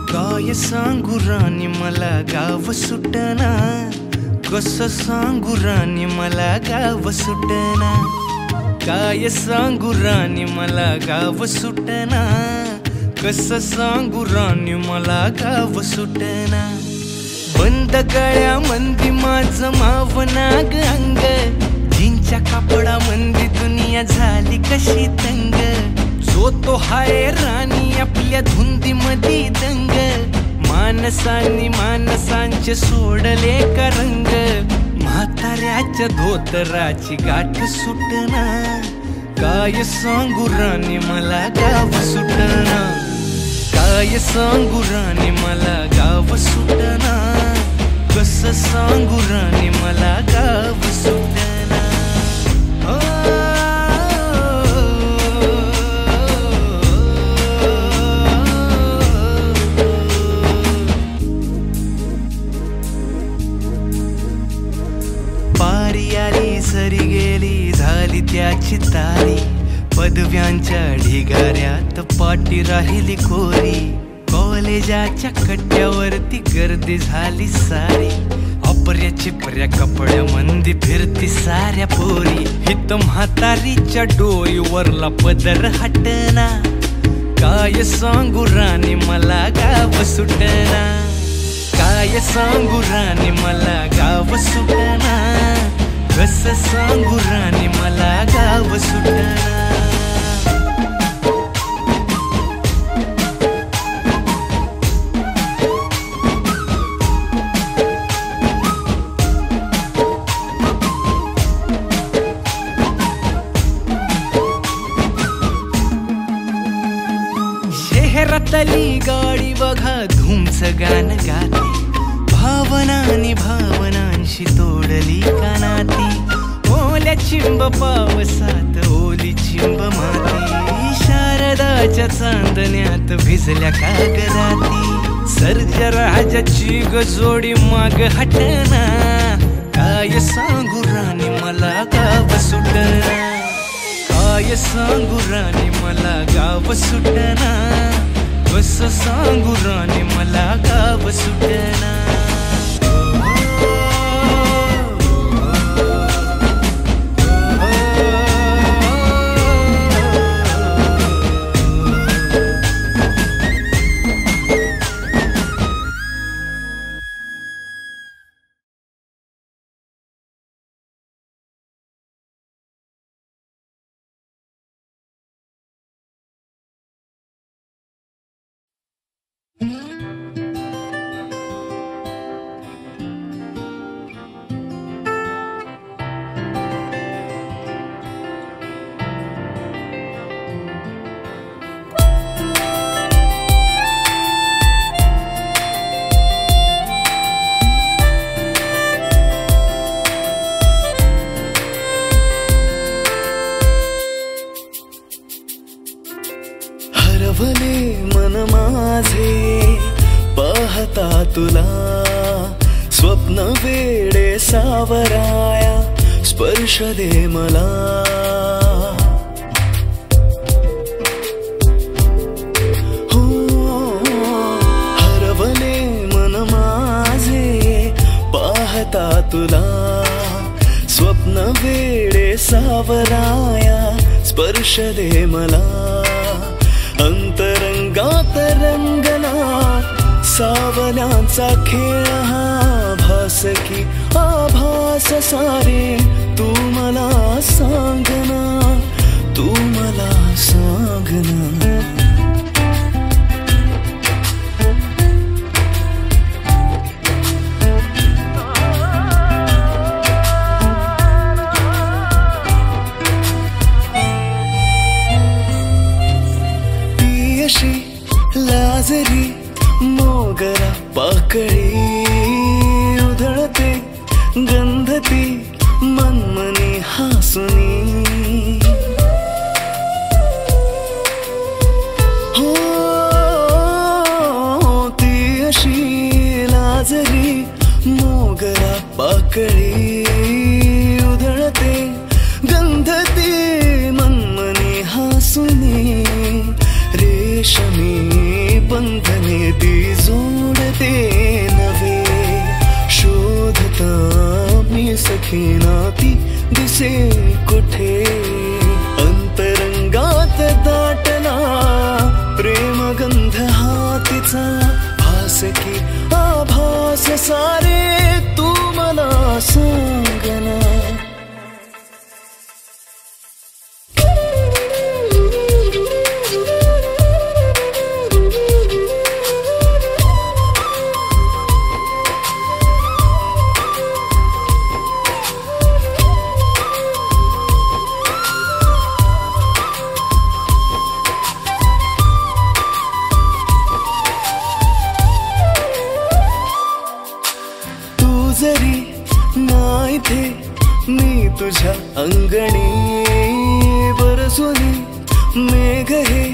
काय सांगू राणी मला गाव सुटना, कसं सांगू राणी मला गाव सुटना, काय सांगू राणी मला गाव सुटना, कसं सांगू राणी मला गाव सुटना। बंद गळ्यामंदी माझं मावनाग अंग, जीनच्या कापडामंदी दुनिया झाली कशी तंग, जो तो हाय राणी आपल्या धुंदीमधी दंग, मानसांनी मानसांचे सोडले का रंग, म्हाताऱ्याच्या धोतराची गाठ सुटना, काय सांगू राणी मला गाव सुटना, काय सांगू राणी मला गाव सुटना, कसं सांगू राणी मला गाव सुटना। पारी आली सरी गेली झाली त्याची तारी, पदव्यांच्या ढिगाऱ्यात पाटी राहिली कोरी, कॉलेजाच्या कट्ट्यावरती गर्दी झाली सारी, अपऱ्या चिपऱ्या कपड्यामंदी फिरती साऱ्या पोरी, हित म्हातारीच्या डोईवरला पदर हटना, काय सांगू राणी मला गाव सुटना, काय सांगू राणी मला गाव सुटना, कसं सांगू राणी मला गाव सुटना। शहरातली गाडी बघा धूमचं गाणं गाते, भावनांनी भावनांशी तोडली कानाती, ओल्या चिंब पावसात ओली चिंब माती, शारदाच्या चांदण्यात भिजल्या कागदाती, सर्जराजाची गजोडी माग हटना, काय सांगू राणी मला गाव सुटना, काय सांगू राणी मला गाव सुटना, कसं सांगू राणी मला गाव सुटना। हरवले मन माझे पाहता तुला, स्वप्न वेडे सावराया स्पर्श दे मला, हो हरवले मन माझे पाहता तुला, स्वप्न वेडे सावराया स्पर्श दे मला, अंतरंगात रंगला सावल्यांचा खेळ हा, भास की आभास सारे तू मला सांगना, तू मला सांगना। लाजरी मोगरा पाकळी उधळते गंधती मनमनी हासुनी, हो पाकळी उधळते गंधते मनमने हासुनी रेशमी बंधने ती जोडते नवे शोधता मी सखीना ती दिसे कुठे अंतरंगात दाटला प्रेमगंध हा तिचा भास की आभास सारे तू मला सांगना जरी नाही थे मी तुझ्या अंगणी बरसुनी मेघ हे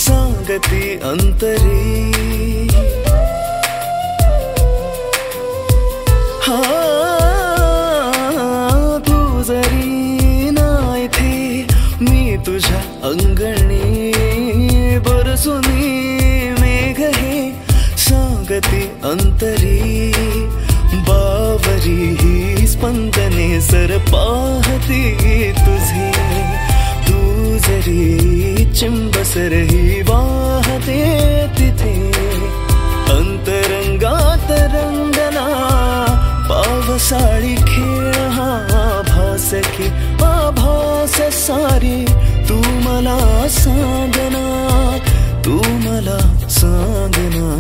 सांगती अंतरी हा तू जरी नाही थे मी तुझ्या अंगणी बरसुनी मेघ हे सांगती अंतरी बावरी ही स्पंदने सर पाहती तुझे तू जरी चिंबसर ही वाहते तिथे अंतरंगात रंगला पावसाळी खेळ हा भास की आभास सारी तू मला सांगना तू मला सांगना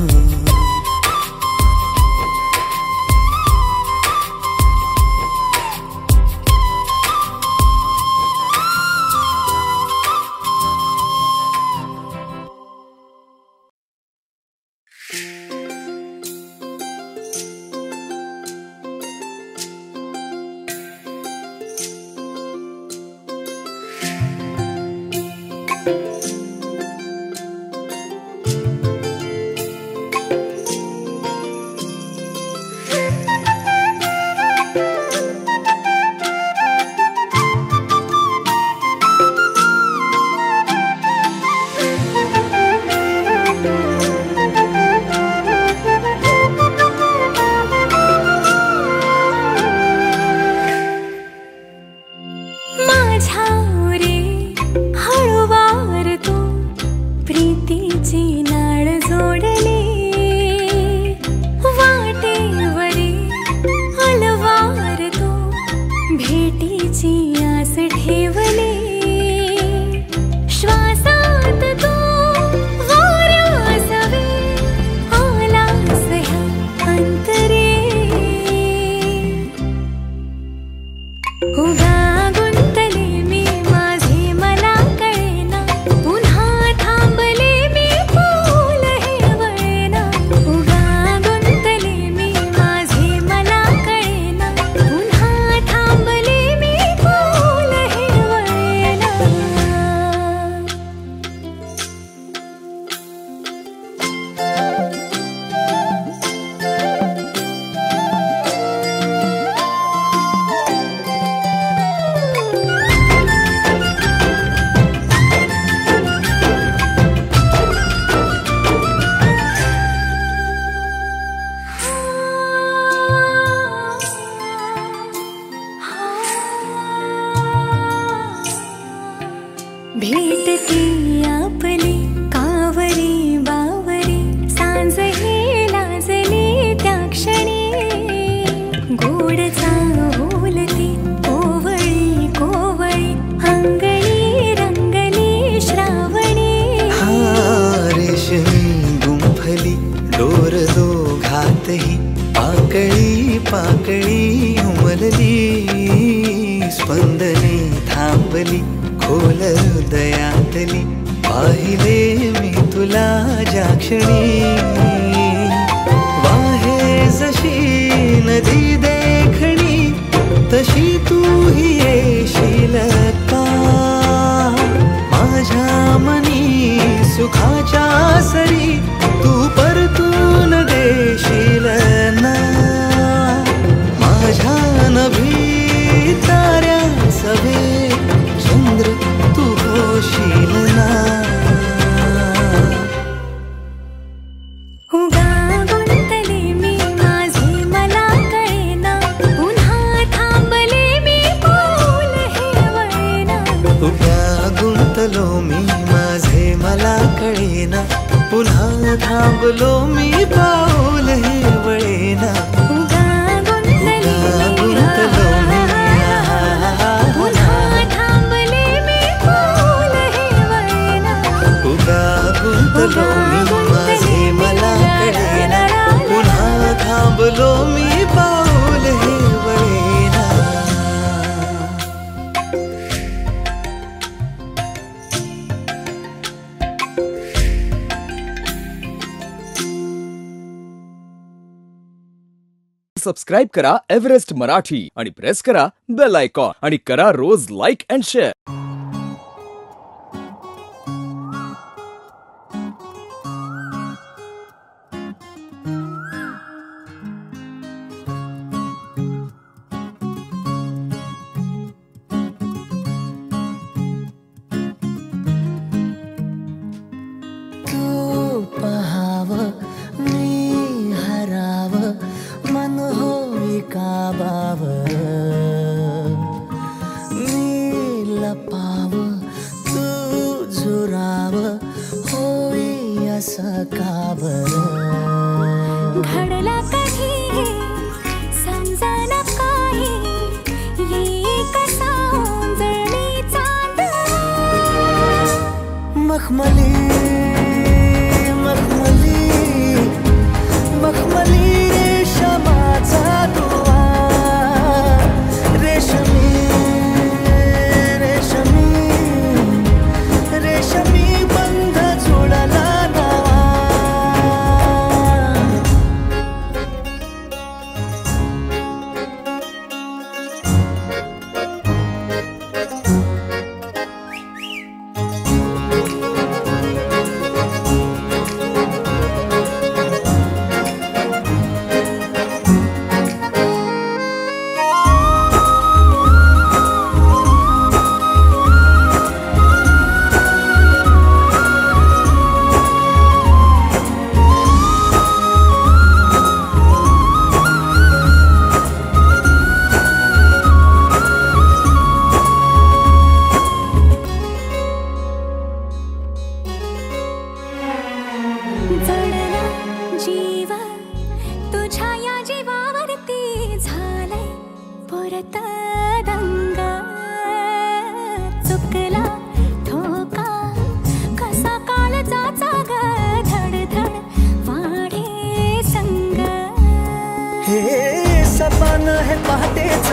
पाकळी उमलली स्पंदने थांबली खोल हृदयातली पाहिले मी तुला ज्या क्षणी वाहे जशी नदी देखणी तशी तू ही येशील का माझ्या मनी सुखाच्या सरी तू परतून देशील ना माझ्या मी माझे मला कळेना, पुन्हा थांबलो मी पाऊल हे वळेना. गुंतलो मी पुन्हा थांबले मी पाऊल हे वळेना. गुंतलो मी माझे मला कळेना, पुन्हा थांबलो मी पाऊल हे वळेना. सबस्क्राईब करा एव्हरेस्ट मराठी आणि प्रेस करा बेल आयकॉन आणि करा रोज लाईक अँड शेअर. घडला कधी समजना काही, ये कसा उजळली चांद. मखमली मखमली मखमली रेशमाचा दुवा, रेशमी रेशमी रेशमी बंध जुळला नवा. जडला जीव तुझ्या या जीवावरती झालंय परत दंग. चुकला ठोका कसा काळजाचा ग, धडधड वाढे संग. हे सपन हे पहाटेच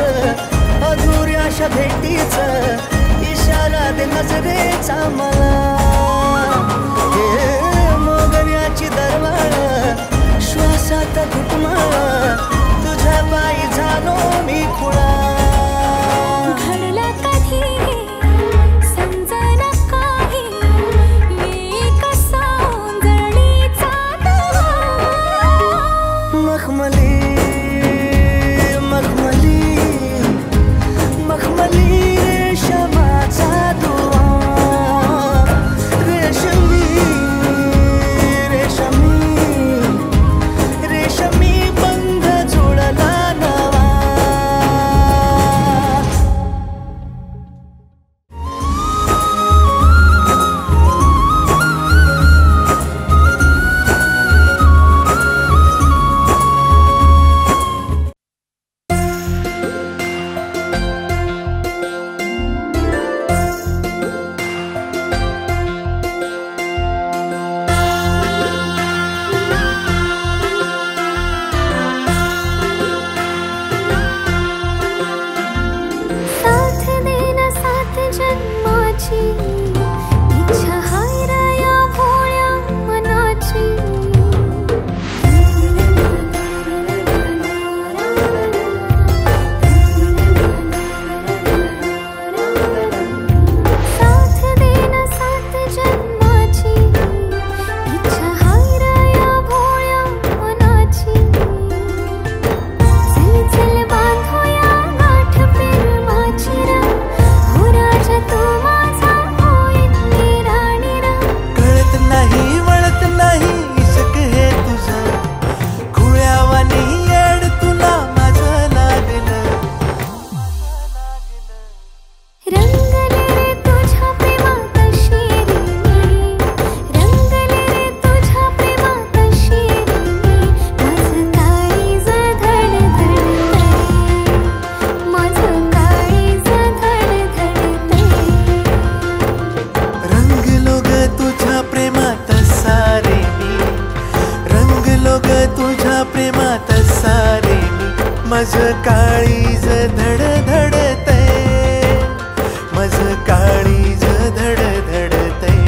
अधुऱ्याशा भेटीच, इशारा दे नजरेचा मला. हे मोगऱ्याची दरवाळ श्वासात घुटमाळ, तुझ्या पायी झालो मी खुळा. घडला कधी समजना काही, ये कसा उजळली चांद. मखमली मखमली मखमली रेशमाचा दुवा, माझं काळीज धडधडतय, माझं काळीज धडधडतय.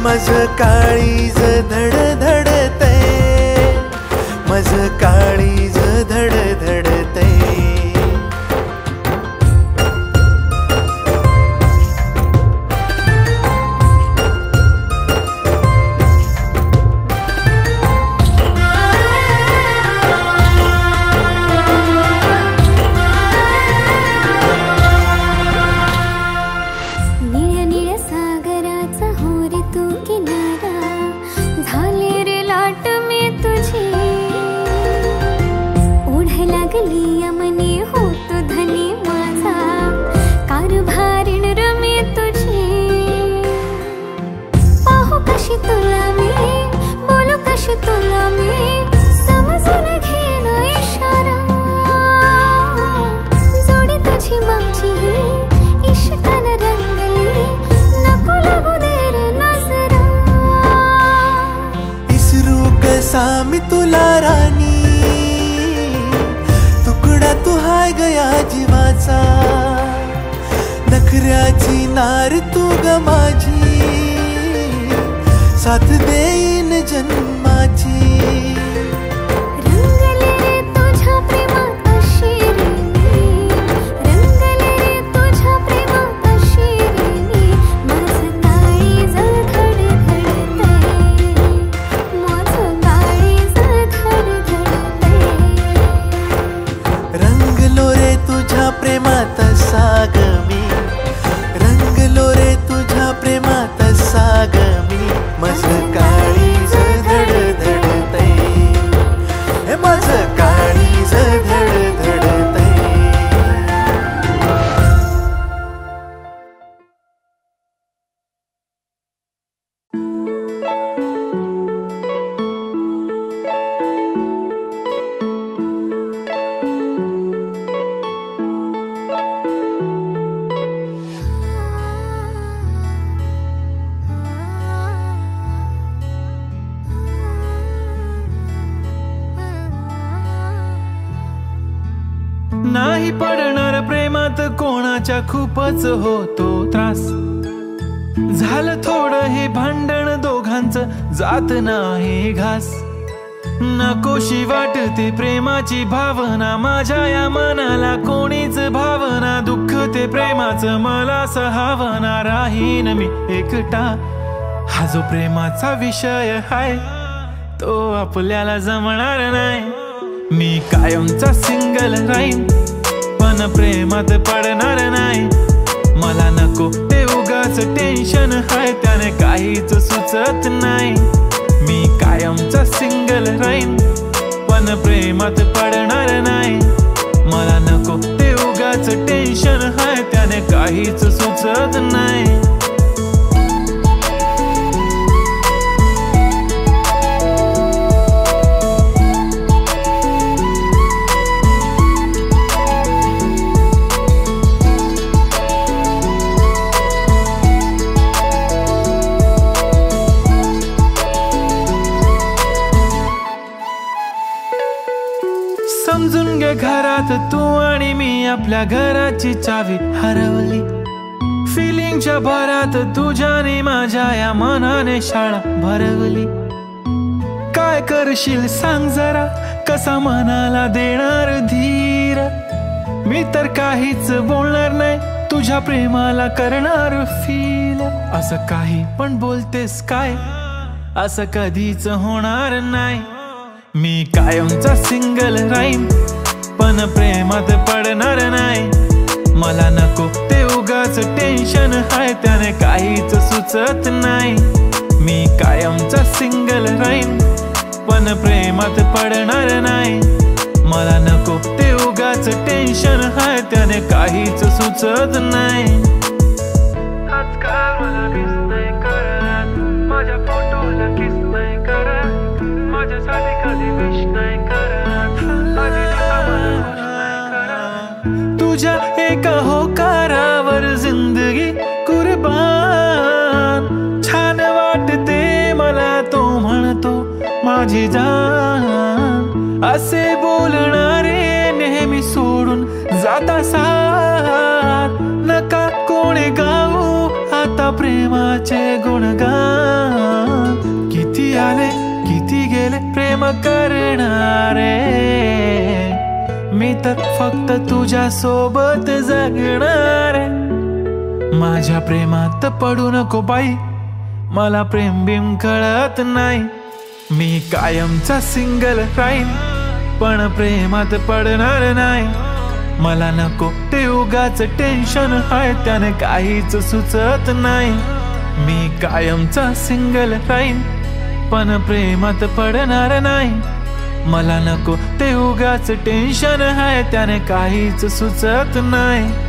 माझं काळीज धडधडतय, माझं काळीज धडधडतय. मी तुला राणी, तुकडा तू हाय गया जीवाचा, नखऱ्याची नार तू ग माझी, साथ देईन जन्माची. प्रेमात साग मी रंगलो रे तुझ्या प्रेमात साग मी, माझं काळीज धडधडतय, हे माझं काळीज धडधडतय. नाही पडणार प्रेमात कोणाच्या खूपच होतो त्रास, झालं थोडं हे भांडण दोघांचं जात नाही घास. नकोशी वाटते प्रेमाची भावना माझ्या या मनाला, कोणीच भावना दुःख ते प्रेमाचं मला सहावना. राहीन मी एकटा, हा जो प्रेमाचा विषय हाय तो आपल्याला जमणार नाही. मी कायमचा सिंगल राहीन पण प्रेमात पडणार नाही. मला नको ते उगाच टेन्शन हाय, त्याने काहीच सुचत नाही. मी कायमचा सिंगल राहीन पण पण प्रेमात पडणार नाही. मला नको ते उगाच टेन्शन हाय, त्याने काहीच सुचत नाही. समजून घे घरात तू आणि मी आपल्या घराची चावी हरवली. फिलिंगच्या भरात तुझ्याने माझ्या या मनाने शाळा भरवली. काय करशील सांग जरा, कसा मनाला देणार धीर. मी तर काहीच बोलणार नाही, तुझ्या प्रेमाला करणार फील. असं काही पण बोलतेस काय, असं कधीच होणार नाही. मी कायमचा सिंगल राहीन, पण प्रेमात पडणार नाही. मला नको ते उगाच टेन्शन हाय, त्याने काहीच सुचत नाही. मी कायमचा सिंगल राहीन, पण प्रेमात पडणार नाही. मला नको ते उगाच टेन्शन हाय, त्याने काहीच सुचत नाही. आजकाल मला मिस नाही करत, माझ्या फोटोला किस नाही करत, माझ्यासाठी कधी विश नाही करत, तुझ्या एका होकारावर जिंदगी कुर्बान. छान वाटते मला तो म्हणतो माझी जान. असे बोलणारे नेहमी सोडून जाता साथ. नका कोणी गाऊ आता प्रेमाचे गुणगान. किती आले किती गेले प्रेम करणारे, मी तर फक्त तुझ्या सोबत जगणार. माझ्या प्रेमात पडू नको बाई, मला प्रेम बिम कळत नाही. मी कायमचा सिंगल राहीन, पण प्रेमात पडणार नाही. मला नको ते उगाच टेन्शन हाय, त्याने काहीच सुचत नाही. मी कायमचा सिंगल राहीन, पण प्रेमात पडणार नाही. मला नको ते उगाच टेन्शन हाय, त्याने काहीच सुचत नाही.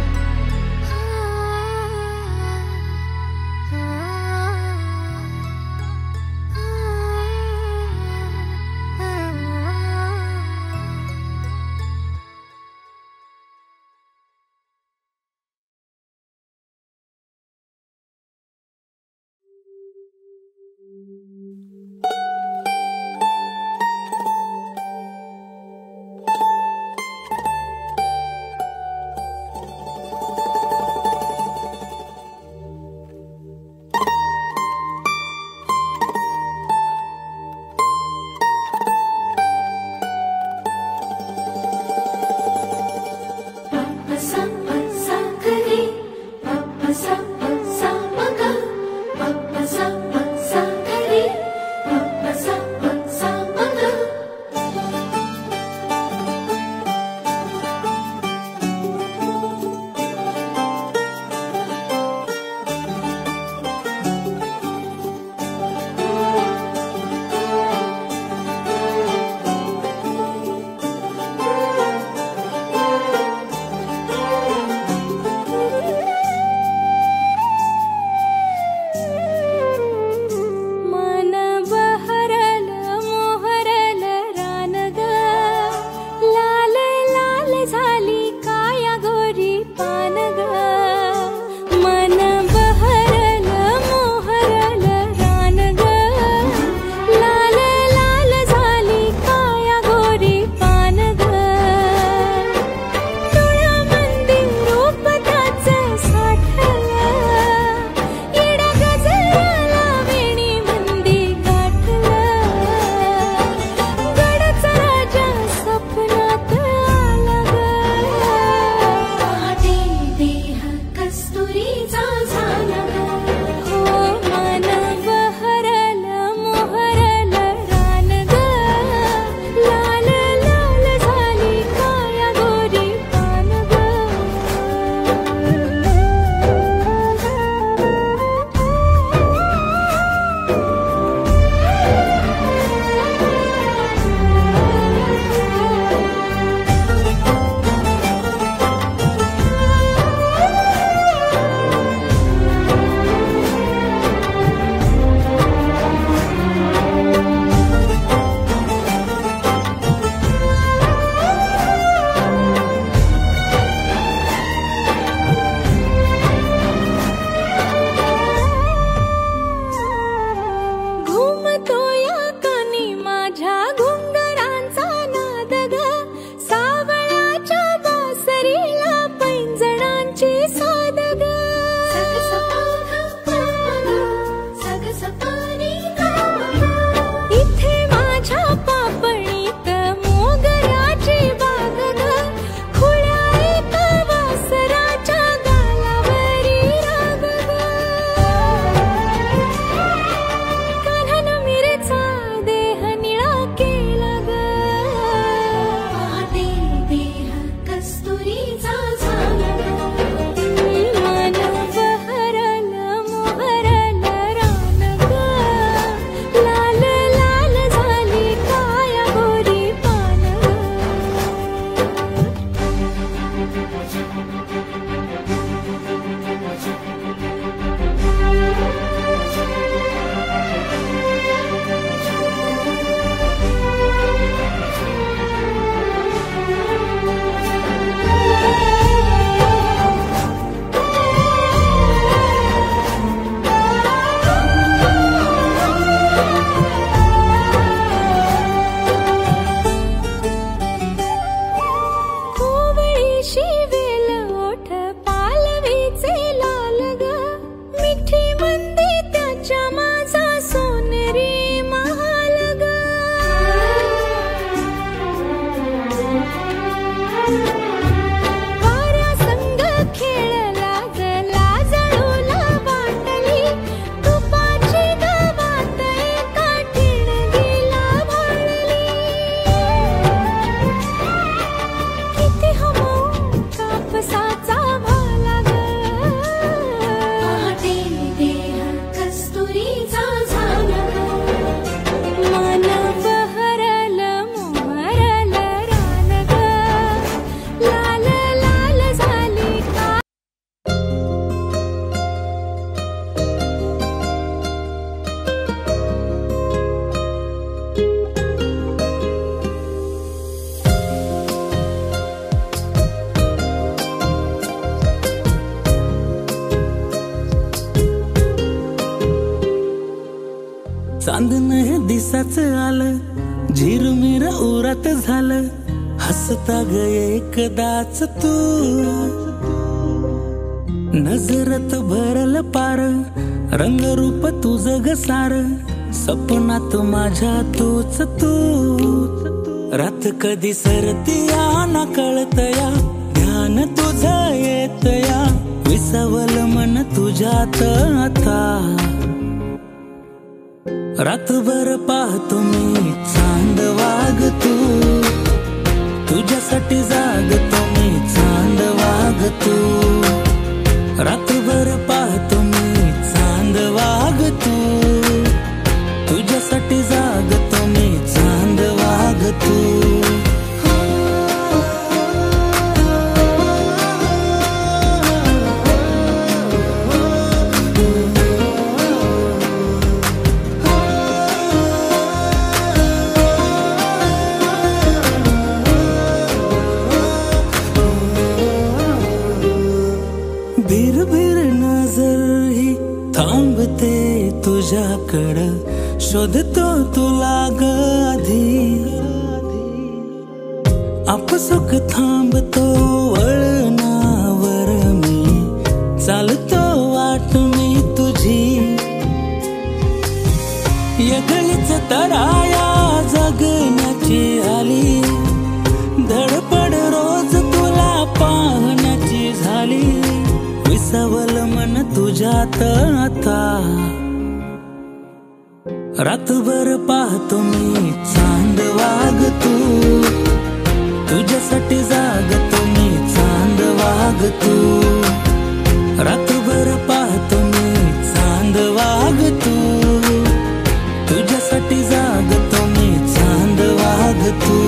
चांदण हे दिसाच आलं, झिरमिर उरात झालं, हसता ग एकदाच तू. नजरत भरल पार, रंगरूप तुझं ग सार, सपनात माझ्या तूच तू. रात कधी सरतीया ना कळतया, ध्यान तुझं येतया, विसावल मन तुझ्यात आता. रातभर पाहतो मी चांद वागतो, तुझ्यासाठी जागतो मी चांद वागतो. रातभर पाहतो मी चांद वागतो, तुझ्यासाठी जागतो मी चांद वागतो. भीर भीर नजर ही थांबते तुझ्याकडं, शोधतो तुला ग आधी. आपसुक थांबतो वळणावर मी, चालतो वाट मी तुझी. यगळीच तराया जगण्याची आली, धडपड रोज तुला पाहण्याची झाली, विसावल मन तुझ्यात आता. रातभर पाहतो मी चांद वागतो, तुझ्यासाठी जागतो मी चांद वागतो. रातभर पाहतो मी चांद वागतो, तुझ्यासाठी जागतो मी चांद वागतो.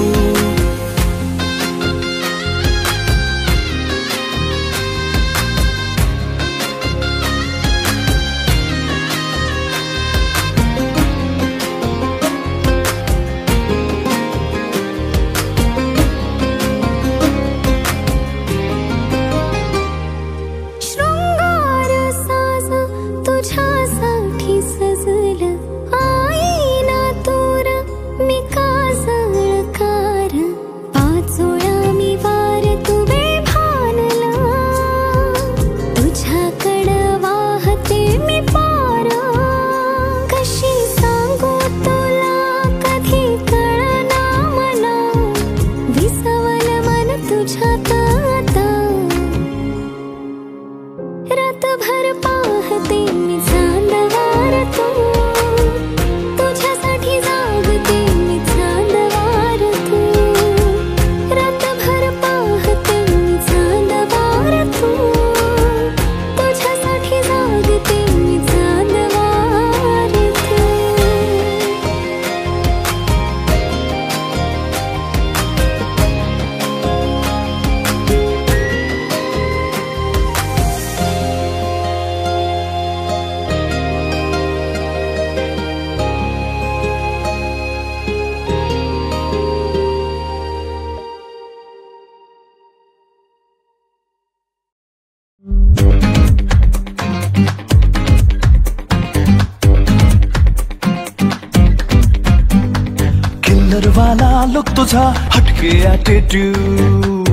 वाला लुक तुझा हटके एटीट्यूड,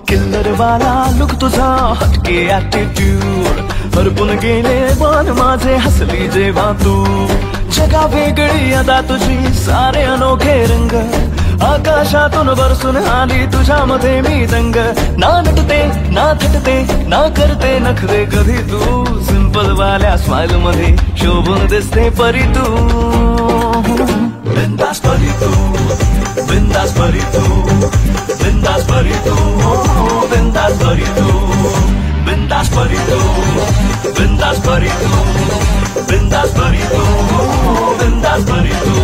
किल्लर वाला लुक तुझा हटके एटीट्यूड, हरपून गेले मन माझे हसली जेव्हा तू. जगा वेगळी अदा तुझी सारे अनोखे रंग, आकाशातून बरसून आली तुझ्यामध्ये मी दंग. ना नटते ना थटते ना करते नखरे कधी तू, सिंपल वाल्या स्माइल मध्ये शोभून दिसते परी तू. बिंदास परी तू, बिंदास परी तू, बिंदास परी तू, बिंदास परी तू, बिंदास परी तू, बिंदास परी तू, बिंदास परी तू, बिंदास परी तू.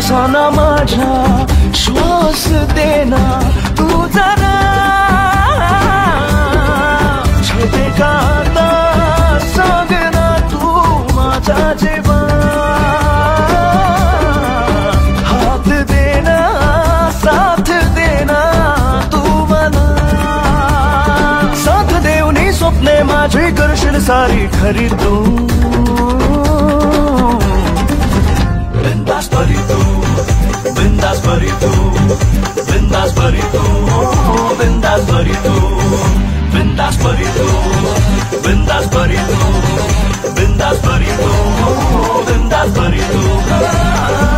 श्वासाना माझ्या श्वास देना तू जरा छते का आता सांगना तू माझा जीवा हात देना साथ देना तू मला साथ देऊनी स्वप्ने माझी करशील सारी खरी तू Vendas parito, vendas parito, vendas parito, vendas parito, vendas parito, vendas parito, vendas parito, vendas parito.